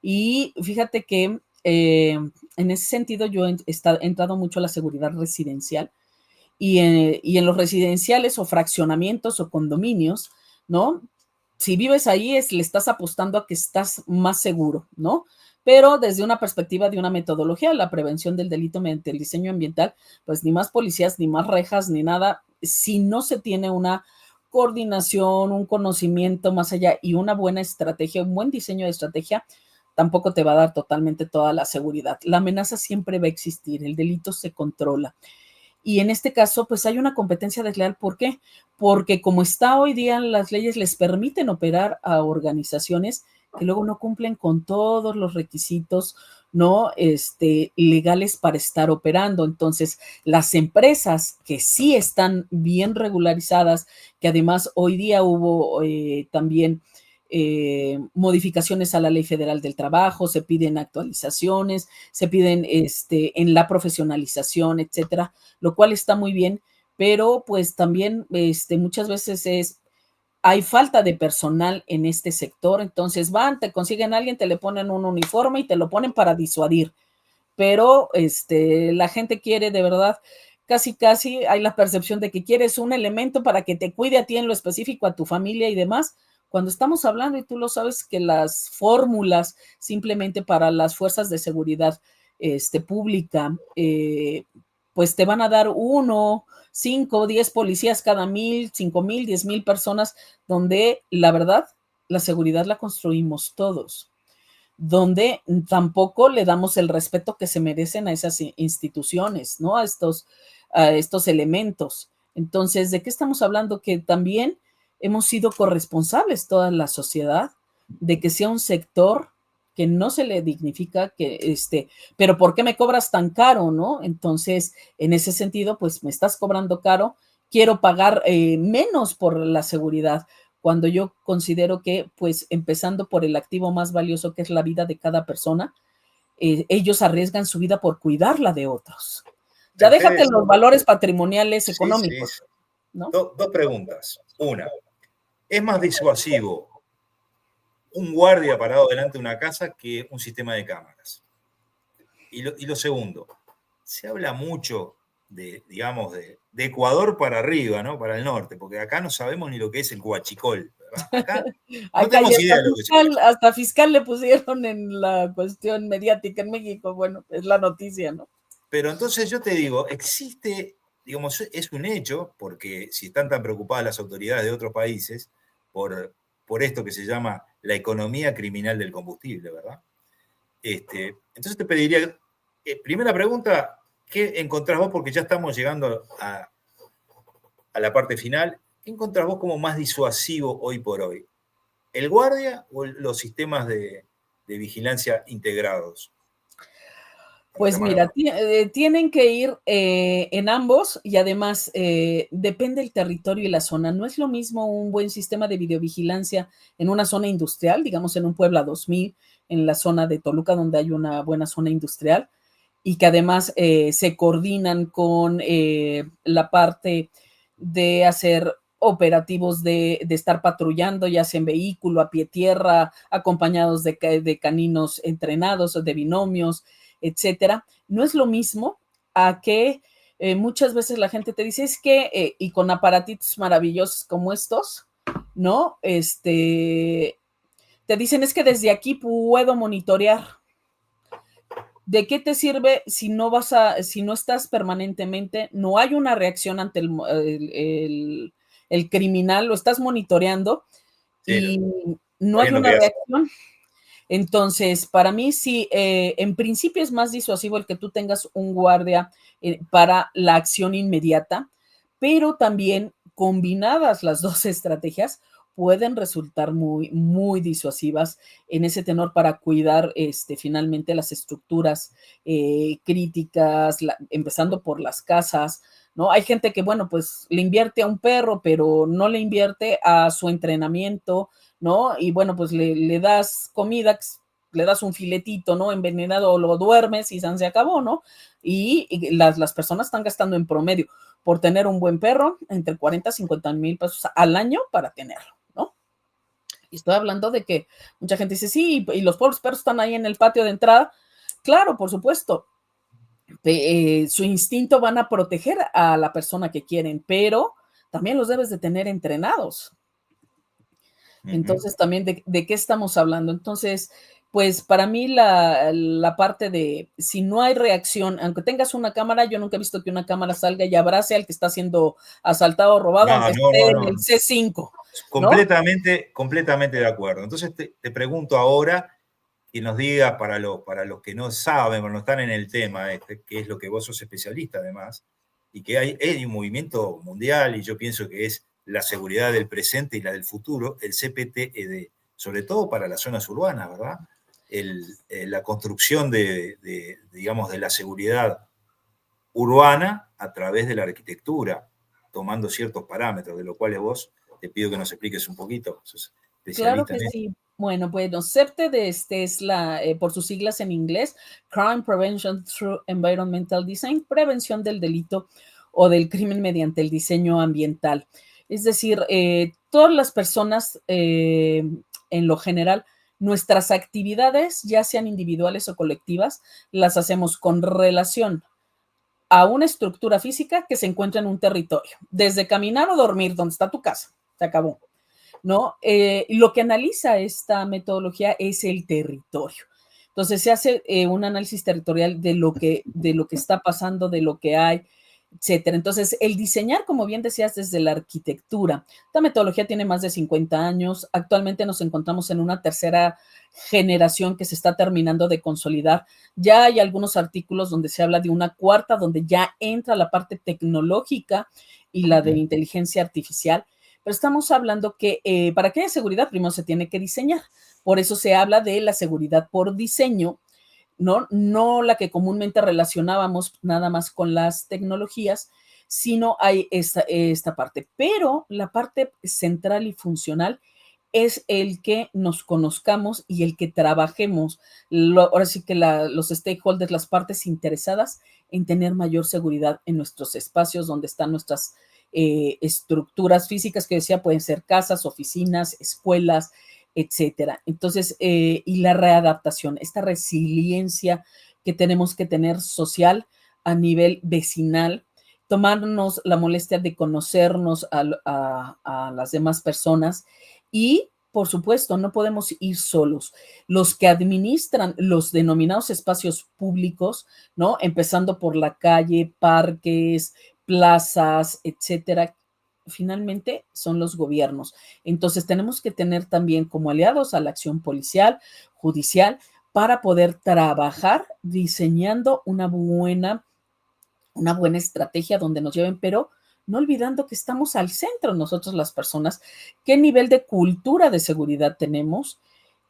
Y fíjate que en ese sentido yo he entrado mucho a la seguridad residencial y en los residenciales o fraccionamientos o condominios, ¿no? Si vives ahí, le estás apostando a que estás más seguro, ¿no? Pero desde una perspectiva de una metodología, la prevención del delito mediante el diseño ambiental, pues ni más policías, ni más rejas, ni nada, si no se tiene una coordinación, un conocimiento más allá y una buena estrategia, un buen diseño de estrategia, tampoco te va a dar totalmente toda la seguridad. La amenaza siempre va a existir, el delito se controla. Y en este caso, pues hay una competencia desleal. ¿Por qué? Porque como está hoy día, las leyes les permiten operar a organizaciones que luego no cumplen con todos los requisitos, ¿no? Legales para estar operando. Entonces, las empresas que sí están bien regularizadas, que además hoy día hubo también modificaciones a la Ley Federal del Trabajo, se piden actualizaciones, se piden en la profesionalización, etcétera, lo cual está muy bien, pero pues también muchas veces hay falta de personal en este sector, entonces van, te consiguen a alguien, te le ponen un uniforme y te lo ponen para disuadir, pero la gente quiere de verdad, casi hay la percepción de que quieres un elemento para que te cuide a ti en lo específico, a tu familia y demás, cuando estamos hablando, y tú lo sabes, que las fórmulas simplemente para las fuerzas de seguridad pública, pues te van a dar 1, 5, 10 policías cada 1,000, 5,000, 10,000 personas, donde la verdad, la seguridad la construimos todos, donde tampoco le damos el respeto que se merecen a esas instituciones, ¿no? A estos elementos. Entonces, ¿de qué estamos hablando? Que también hemos sido corresponsables toda la sociedad de que sea un sector que no se le dignifica, pero ¿por qué me cobras tan caro, no? Entonces, en ese sentido, pues me estás cobrando caro, quiero pagar menos por la seguridad, cuando yo considero que, pues, empezando por el activo más valioso que es la vida de cada persona, ellos arriesgan su vida por cuidarla de otros. Ya déjate
Ustedes,
los valores patrimoniales
sí, sí.
económicos, ¿no?
Dos preguntas. Una, ¿es más disuasivo un guardia parado delante de una casa que un sistema de cámaras? Y lo segundo, se habla mucho de, digamos, de Ecuador para arriba, ¿no? Para el norte, porque acá no sabemos ni lo que es el huachicol, ¿verdad? Acá no
Acá ya
tenemos idea de lo que es el huachicol.
hasta fiscal le pusieron en la cuestión mediática en México. Bueno, es la noticia, ¿no?
Pero entonces yo te digo, existe, digamos, es un hecho, porque si están tan preocupadas las autoridades de otros países por esto que se llama la economía criminal del combustible, ¿verdad? Entonces te pediría, primera pregunta, ¿qué encontrás vos? Porque ya estamos llegando a la parte final. ¿Qué encontrás vos como más disuasivo hoy por hoy? ¿El guardia o los sistemas de vigilancia integrados? Para
Pues
llamar
mira,
a...
tienen que ir en ambos y además depende el territorio y la zona. No es lo mismo un buen sistema de videovigilancia en una zona industrial, digamos en un Puebla 2000, en la zona de Toluca, donde hay una buena zona industrial, y que además se coordinan con la parte de hacer operativos de estar patrullando, ya sea en vehículo, a pie tierra, acompañados de caninos entrenados o de binomios, etcétera. No es lo mismo a que muchas veces la gente te dice, es que, y con aparatitos maravillosos como estos, ¿no? Te dicen, es que desde aquí puedo monitorear. ¿De qué te sirve si no estás permanentemente, no hay una reacción ante el criminal, lo estás monitoreando
Sí,
y no
está
hay
viendo
una
qué hace.
reacción? Entonces, para mí sí, en principio es más disuasivo el que tú tengas un guardia para la acción inmediata, pero también combinadas las dos estrategias pueden resultar muy, muy disuasivas en ese tenor para cuidar finalmente las estructuras críticas, empezando por las casas, ¿no? Hay gente que, bueno, pues le invierte a un perro, pero no le invierte a su entrenamiento, ¿no? Y bueno, pues le das comida, le das un filetito, ¿no? Envenenado, lo duermes y se acabó, ¿no? Y las personas están gastando en promedio por tener un buen perro entre 40 y 50 mil pesos al año para tenerlo, ¿no? Y estoy hablando de que mucha gente dice, sí, y los pobres perros están ahí en el patio de entrada. Claro, por supuesto, su instinto van a proteger a la persona que quieren, pero también los debes de tener entrenados.
Uh -huh.
Entonces, también, ¿de qué estamos hablando? Entonces, pues para mí la parte de si no hay reacción, aunque tengas una cámara, yo nunca he visto que una cámara salga y abrace al que está siendo asaltado o robado,
No,
aunque
no,
esté
no,
en el
no.
C5, ¿no?
Completamente de acuerdo. Entonces te pregunto ahora que nos diga para los que no saben o no están en el tema, que es lo que vos sos especialista además, y que hay un movimiento mundial y yo pienso que es la seguridad del presente y la del futuro, el CPTED, sobre todo para las zonas urbanas, ¿verdad? La construcción digamos, de la seguridad urbana a través de la arquitectura, tomando ciertos parámetros, de lo cual vos te pido que nos expliques un poquito, sos
Claro
especialista
que
en esto.
sí. Bueno, CEPTED es por sus siglas en inglés, Crime Prevention Through Environmental Design, prevención del delito o del crimen mediante el diseño ambiental. Es decir, todas las personas, en lo general, nuestras actividades, ya sean individuales o colectivas, las hacemos con relación a una estructura física que se encuentra en un territorio, desde caminar o dormir, donde está tu casa, se acabó. ¿No? Lo que analiza esta metodología es el territorio. Entonces se hace un análisis territorial de lo que está pasando, de lo que hay, etcétera. Entonces, el diseñar, como bien decías, desde la arquitectura. Esta metodología tiene más de 50 años. Actualmente nos encontramos en una tercera generación que se está terminando de consolidar. Ya hay algunos artículos donde se habla de una cuarta, donde ya entra la parte tecnológica y la de inteligencia artificial. Pero estamos hablando que para que haya seguridad, primero se tiene que diseñar. Por eso se habla de la seguridad por diseño, ¿no? No la que comúnmente relacionábamos nada más con las tecnologías, sino hay esta parte. Pero la parte central y funcional es el que nos conozcamos y el que trabajemos, ahora sí que los stakeholders, las partes interesadas en tener mayor seguridad en nuestros espacios donde están nuestras estructuras físicas que decía, pueden ser casas, oficinas, escuelas, etcétera. Entonces, y la readaptación, esta resiliencia que tenemos que tener social a nivel vecinal, tomarnos la molestia de conocernos a las demás personas y, por supuesto, no podemos ir solos. Los que administran los denominados espacios públicos, ¿no? Empezando por la calle, parques, plazas, etcétera, finalmente son los gobiernos. Entonces tenemos que tener también como aliados a la acción policial, judicial, para poder trabajar diseñando una buena estrategia donde nos lleven, pero no olvidando que estamos al centro nosotros las personas, qué nivel de cultura de seguridad tenemos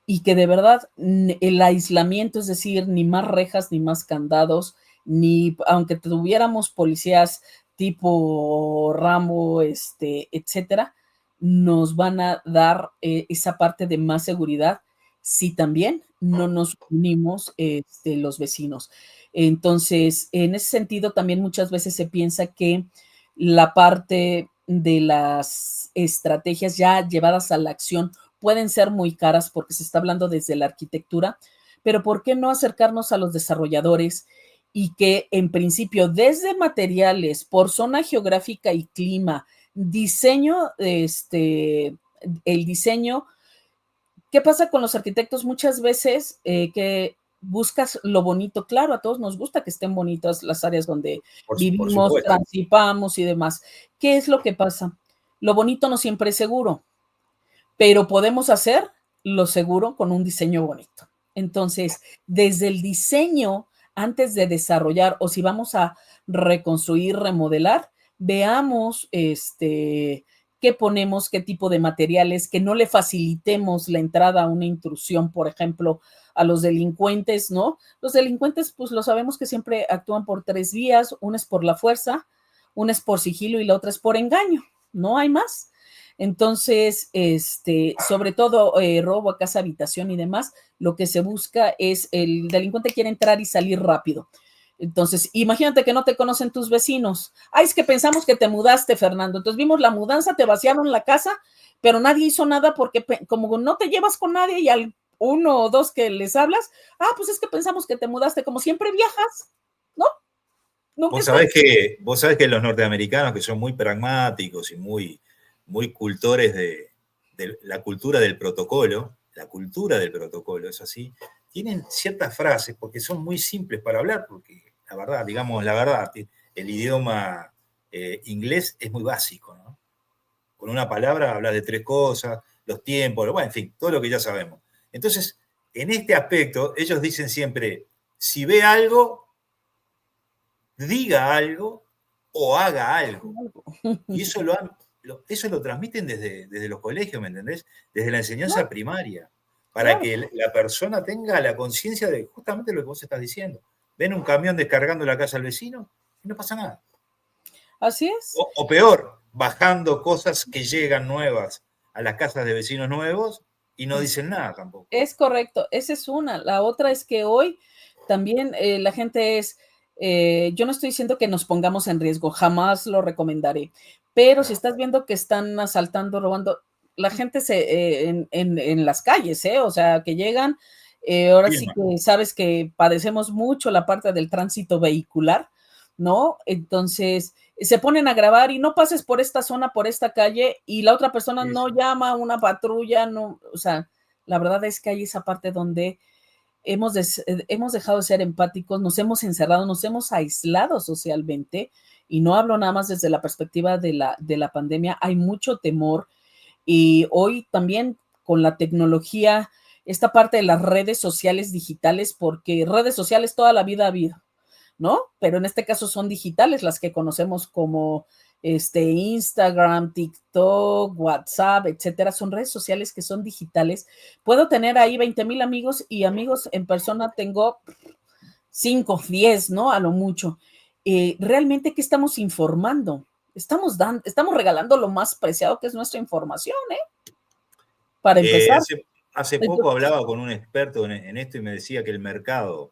y que de verdad el aislamiento, es decir, ni más rejas, ni más candados, ni aunque tuviéramos policías tipo Rambo, etcétera, nos van a dar esa parte de más seguridad si también no nos unimos los vecinos. Entonces, en ese sentido, también muchas veces se piensa que la parte de las estrategias ya llevadas a la acción pueden ser muy caras porque se está hablando desde la arquitectura, pero ¿por qué no acercarnos a los desarrolladores y que en principio desde materiales, por zona geográfica y clima, diseño, el diseño, ¿qué pasa con los arquitectos? Muchas veces que buscas lo bonito, claro, a todos nos gusta que estén bonitas las áreas donde
Por
vivimos,
supuesto.
transitamos y demás. ¿Qué es lo que pasa? Lo bonito no siempre es seguro, pero podemos hacer lo seguro con un diseño bonito. Entonces, desde el diseño, antes de desarrollar o si vamos a reconstruir, remodelar, veamos qué ponemos, qué tipo de materiales, que no le facilitemos la entrada a una intrusión, por ejemplo, a los delincuentes, ¿no? Los delincuentes, pues lo sabemos que siempre actúan por tres vías, una es por la fuerza, una es por sigilo y la otra es por engaño, no hay más. Entonces, sobre todo robo a casa, habitación y demás, lo que se busca es el delincuente quiere entrar y salir rápido. Entonces, imagínate que no te conocen tus vecinos. Ay, es que pensamos que te mudaste, Fernando. Entonces vimos la mudanza, te vaciaron la casa, pero nadie hizo nada porque como no te llevas con nadie y al uno o dos que les hablas, pues es que pensamos que te mudaste, como siempre viajas, ¿no? Nunca estás.
Vos sabés que los norteamericanos, que son muy pragmáticos y muy cultores de la cultura del protocolo, la cultura del protocolo es así, tienen ciertas frases, porque son muy simples para hablar, porque la verdad, digamos la verdad, el idioma inglés es muy básico, ¿no? Con una palabra hablas de 3 cosas, los tiempos, bueno, en fin, todo lo que ya sabemos. Entonces, en este aspecto, ellos dicen siempre, si ve algo, diga algo o haga algo. Y eso eso lo transmiten desde los colegios, ¿me entendés? Desde la enseñanza
Claro,
primaria, para
claro.
que la persona tenga la conciencia de justamente lo que vos estás diciendo. Ven un camión descargando la casa al vecino y no pasa nada.
Así es.
O peor, bajando cosas que llegan nuevas a las casas de vecinos nuevos y no dicen nada tampoco.
Es correcto, esa es una. La otra es que hoy también la gente es, yo no estoy diciendo que nos pongamos en riesgo, jamás lo recomendaré, pero si estás viendo que están asaltando, robando, la gente en las calles, o sea, que llegan, ahora sí
Filma.
que sabes que padecemos mucho la parte del tránsito vehicular, ¿no? Entonces, se ponen a grabar y no pases por esta zona, por esta calle, y la otra persona
Sí,
no
sí.
llama a una patrulla, no, o sea, la verdad es que hay esa parte donde hemos dejado de ser empáticos, nos hemos encerrado, nos hemos aislado socialmente, y no hablo nada más desde la perspectiva de la pandemia, hay mucho temor, y hoy también con la tecnología, esta parte de las redes sociales digitales, porque redes sociales toda la vida ha habido, ¿no? Pero en este caso son digitales, las que conocemos como Instagram, TikTok, WhatsApp, etcétera, son redes sociales que son digitales. Puedo tener ahí 20,000 amigos y amigos en persona tengo 5, 10, ¿no? A lo mucho. Realmente, ¿qué estamos informando? Estamos regalando lo más preciado que es nuestra información, para empezar.
Hace poco
Entonces,
hablaba con un experto en esto y me decía que el mercado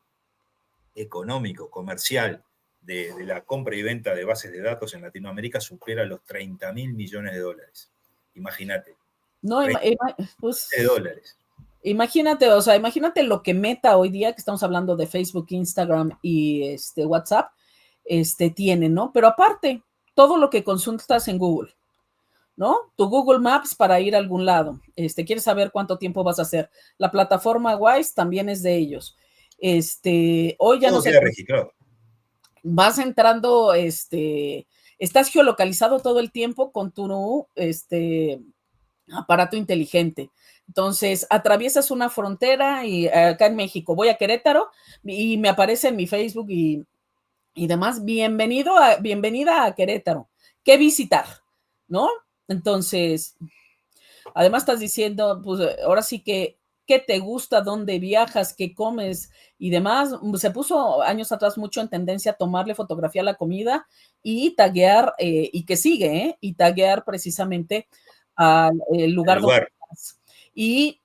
económico, comercial, de la compra y venta de bases de datos en Latinoamérica supera los 30.000 millones de dólares. Imagínate,
no,
30 de
pues
dólares.
imagínate, o sea, imagínate lo que Meta hoy día, que estamos hablando de Facebook, Instagram y WhatsApp, tiene, ¿no? Pero aparte, todo lo que consultas en Google, ¿no? Tu Google Maps para ir a algún lado, quieres saber cuánto tiempo vas a hacer. La plataforma Wise también es de ellos. Hoy ya no
Todo
sé,
queda registrado.
vas entrando, estás geolocalizado todo el tiempo con tu, aparato inteligente. Entonces, atraviesas una frontera y acá en México voy a Querétaro y me aparece en mi Facebook y demás, bienvenida a Querétaro. ¿Qué visitar? ¿No? Entonces, además estás diciendo, pues ahora sí que, ¿qué te gusta? ¿Dónde viajas? ¿Qué comes? Y demás. Se puso años atrás mucho en tendencia tomarle fotografía a la comida y taguear, y que sigue, y taguear precisamente al
El
lugar donde
lugar.
estás. Y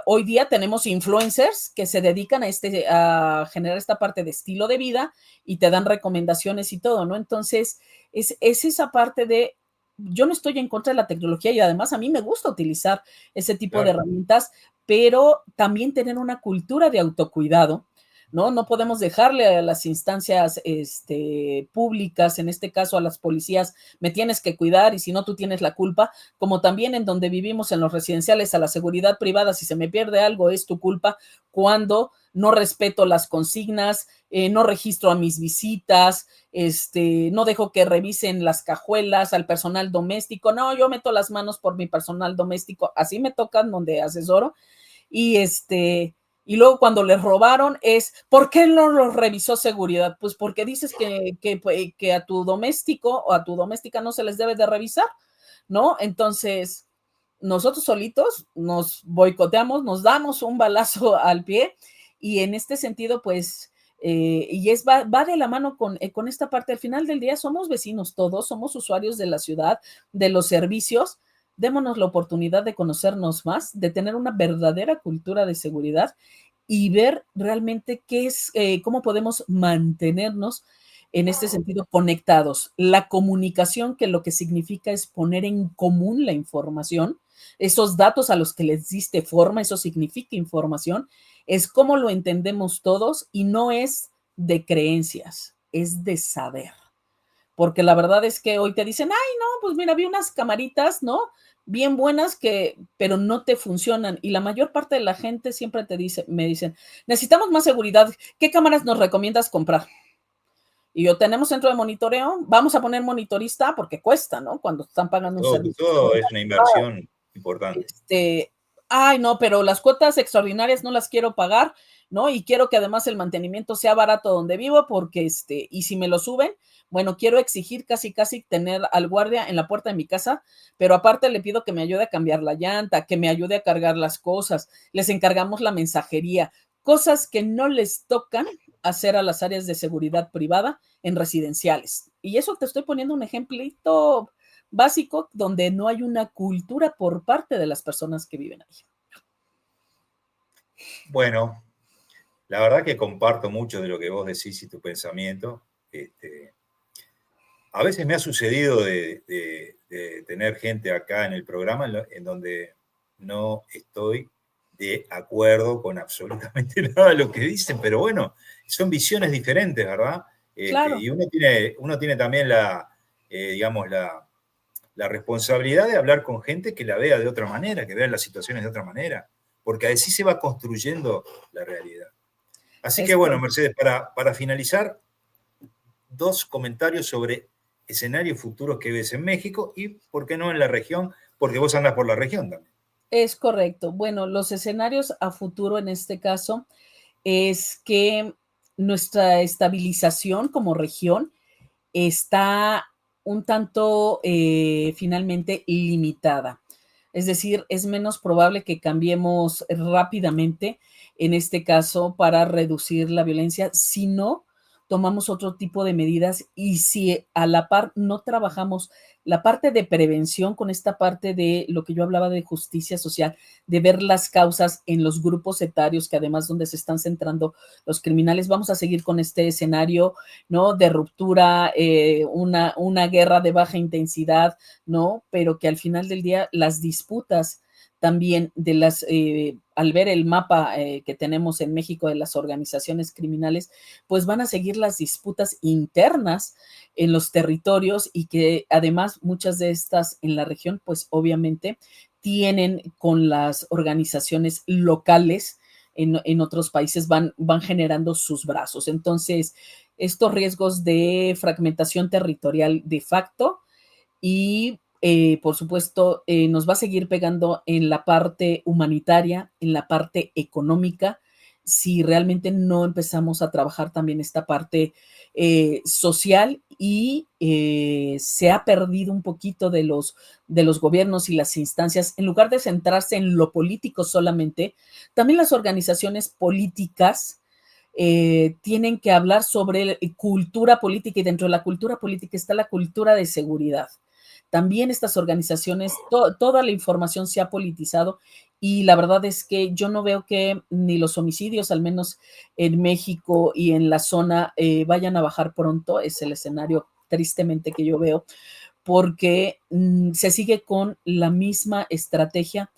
hoy día tenemos influencers que se dedican a generar esta parte de estilo de vida y te dan recomendaciones y todo, ¿no? Entonces, es esa parte de yo no estoy en contra de la tecnología y además a mí me gusta utilizar ese tipo de
Claro.
herramientas, pero también tener una cultura de autocuidado, ¿no? No podemos dejarle a las instancias públicas, en este caso a las policías, me tienes que cuidar y si no tú tienes la culpa, como también en donde vivimos en los residenciales a la seguridad privada, si se me pierde algo es tu culpa cuando no respeto las consignas, no registro a mis visitas, no dejo que revisen las cajuelas al personal doméstico, no, yo meto las manos por mi personal doméstico, así me tocan donde asesoro, y y luego cuando les robaron es, ¿por qué no los revisó seguridad? Pues porque dices que a tu doméstico o a tu doméstica no se les debe de revisar, ¿no? Entonces, nosotros solitos nos boicoteamos, nos damos un balazo al pie y en este sentido, pues, va de la mano con esta parte. Al final del día somos vecinos todos, somos usuarios de la ciudad, de los servicios. Démonos la oportunidad de conocernos más, de tener una verdadera cultura de seguridad y ver realmente cómo podemos mantenernos en este sentido conectados. La comunicación, que lo que significa es poner en común la información, esos datos a los que les diste forma, eso significa información, es cómo lo entendemos todos y no es de creencias, es de saber. porque la verdad es que hoy te dicen, ay, no, pues mira, vi unas camaritas, ¿no? Bien buenas pero no te funcionan. Y la mayor parte de la gente siempre me dicen, necesitamos más seguridad. ¿Qué cámaras nos recomiendas comprar? Y yo, tenemos centro de monitoreo, vamos a poner monitorista porque cuesta, ¿no? Cuando están pagando un servicio.
Todo es una inversión importante.
Ay, no, pero las cuotas extraordinarias no las quiero pagar, ¿no? Y quiero que además el mantenimiento sea barato donde vivo, porque y si me lo suben, bueno, quiero exigir casi tener al guardia en la puerta de mi casa, pero aparte le pido que me ayude a cambiar la llanta, que me ayude a cargar las cosas, les encargamos la mensajería, cosas que no les tocan hacer a las áreas de seguridad privada en residenciales. Y eso te estoy poniendo un ejemplito básico donde no hay una cultura por parte de las personas que viven ahí.
Bueno, la verdad que comparto mucho de lo que vos decís y tu pensamiento. A veces me ha sucedido de tener gente acá en el programa en donde no estoy de acuerdo con absolutamente nada de lo que dicen, pero bueno, son visiones diferentes, ¿verdad?
Claro.
Y uno tiene también digamos, la responsabilidad de hablar con gente que la vea de otra manera, que vea las situaciones de otra manera, porque así se va construyendo la realidad. Así que bueno, Mercedes, para finalizar, 2 comentarios sobre escenarios futuros que ves en México y, ¿por qué no en la región? Porque vos andas por la región también.
Es correcto. Bueno, los escenarios a futuro en este caso es que nuestra estabilización como región está un tanto finalmente limitada. Es decir, es menos probable que cambiemos rápidamente en este caso para reducir la violencia si no tomamos otro tipo de medidas y si a la par no trabajamos la parte de prevención con esta parte de lo que yo hablaba de justicia social, de ver las causas en los grupos etarios que además donde se están centrando los criminales, vamos a seguir con este escenario, ¿no? De ruptura, una guerra de baja intensidad, ¿no? Pero que al final del día las disputas también al ver el mapa que tenemos en México de las organizaciones criminales, pues van a seguir las disputas internas en los territorios y que además muchas de estas en la región, pues obviamente tienen con las organizaciones locales en otros países, van generando sus brazos. Entonces, estos riesgos de fragmentación territorial de facto y por supuesto, nos va a seguir pegando en la parte humanitaria, en la parte económica, si realmente no empezamos a trabajar también esta parte social y se ha perdido un poquito de los gobiernos y las instancias, en lugar de centrarse en lo político solamente, también las organizaciones políticas tienen que hablar sobre cultura política y dentro de la cultura política está la cultura de seguridad. También estas organizaciones, toda la información se ha politizado y la verdad es que yo no veo que ni los homicidios, al menos en México y en la zona, vayan a bajar pronto. Es el escenario tristemente que yo veo, porque se sigue con la misma estrategia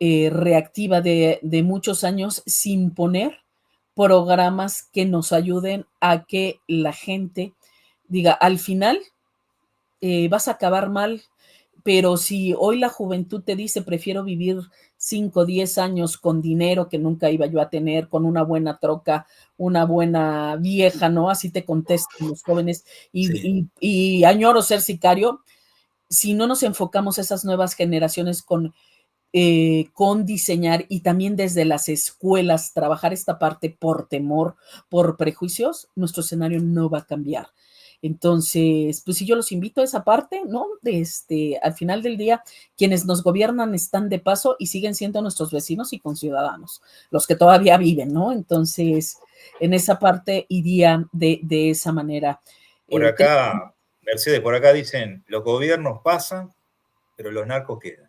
reactiva de muchos años sin poner programas que nos ayuden a que la gente diga, al final vas a acabar mal, pero si hoy la juventud te dice, prefiero vivir 5, 10 años con dinero que nunca iba yo a tener, con una buena troca, una buena vieja, ¿no? Así te contestan los jóvenes y añoro ser sicario. Si no nos enfocamos a esas nuevas generaciones con diseñar y también desde las escuelas trabajar esta parte por temor, por prejuicios, nuestro escenario no va a cambiar. Entonces, pues sí, yo los invito a esa parte, ¿no? Al final del día, quienes nos gobiernan están de paso y siguen siendo nuestros vecinos y conciudadanos, los que todavía viven, ¿no? Entonces, en esa parte iría de esa manera.
Por acá, Mercedes, por acá dicen, los gobiernos pasan, pero los narcos quedan.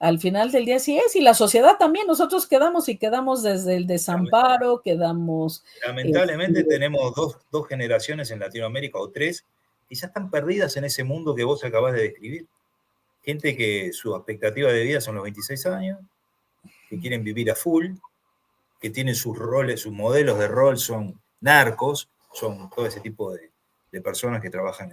Al final del día sí es, y la sociedad también, nosotros quedamos y quedamos desde el desamparo, quedamos...
Lamentablemente tenemos dos generaciones en Latinoamérica o 3 que ya están perdidas en ese mundo que vos acabás de describir. Gente que su expectativa de vida son los 26 años, que quieren vivir a full, que tienen sus roles, sus modelos de rol son narcos, son todo ese tipo de personas que trabajan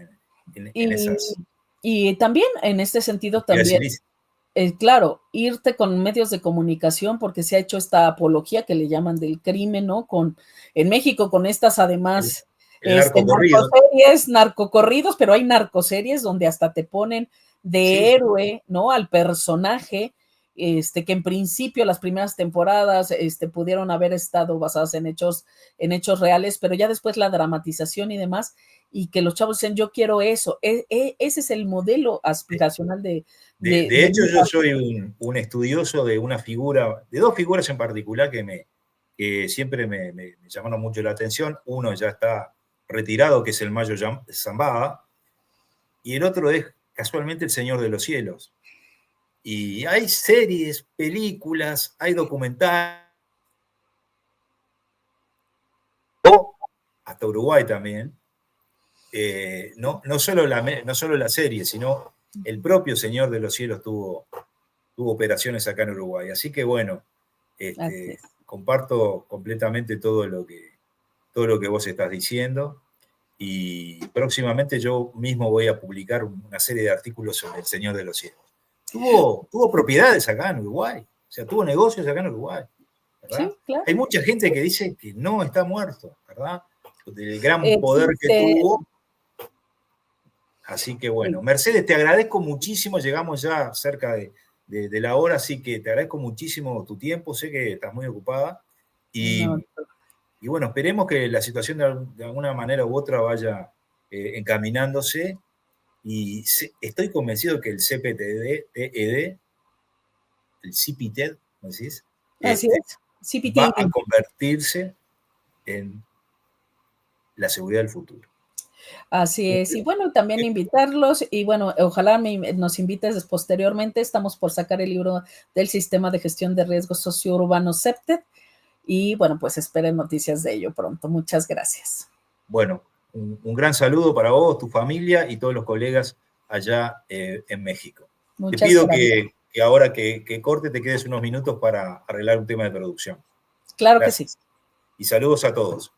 en
Y,
esas
y también en este sentido,
actividades
también,
ilícitas.
claro, irte con medios de comunicación, porque se ha hecho esta apología que le llaman del crimen, ¿no? En México, con estas
El,
además,
el narcocorrido.
narcoseries, narcocorridos, pero hay narcoseries donde hasta te ponen
Sí,
de
sí.
héroe, ¿no? Al personaje, que en principio las primeras temporadas, pudieron haber estado basadas en hechos reales, pero ya después la dramatización y demás, y que los chavos dicen, yo quiero eso. Ese es el modelo aspiracional
De
de
hecho, yo soy un estudioso de una figura, de dos figuras en particular que siempre me llamaron mucho la atención. Uno ya está retirado, que es el Mayo Zambada, y el otro es casualmente el Señor de los Cielos. Y hay series, películas, hay documentales, hasta Uruguay también. No solo la serie, sino el propio Señor de los Cielos tuvo operaciones acá en Uruguay. Así que bueno,
Así es.
comparto completamente todo lo que vos estás diciendo. Y próximamente yo mismo voy a publicar una serie de artículos sobre el Señor de los Cielos. Tuvo propiedades acá en Uruguay, o sea, tuvo negocios acá en Uruguay, ¿verdad?
Sí, claro.
Hay mucha gente que dice que no está muerto, ¿verdad? Del gran poder que
Existe,
tuvo. Así que bueno, Mercedes, te agradezco muchísimo, llegamos ya cerca de la hora, así que te agradezco muchísimo tu tiempo, sé que estás muy ocupada
no,
y bueno, esperemos que la situación de alguna manera u otra vaya encaminándose y estoy convencido que el CPTED, el CPTED, ¿cómo decís?
así
Este,
es. CPT.
va a convertirse en la seguridad del futuro.
Así es. Y bueno, también invitarlos y bueno, ojalá nos invites posteriormente. Estamos por sacar el libro del Sistema de Gestión de Riesgos Sociourbanos CEPTED y bueno, pues esperen noticias de ello pronto. Muchas gracias.
Bueno, un gran saludo para vos, tu familia y todos los colegas allá en México. Te
Muchas
pido
gracias.
que ahora que corte te quedes unos minutos para arreglar un tema de producción.
Claro que sí.
Gracias. Y saludos a todos.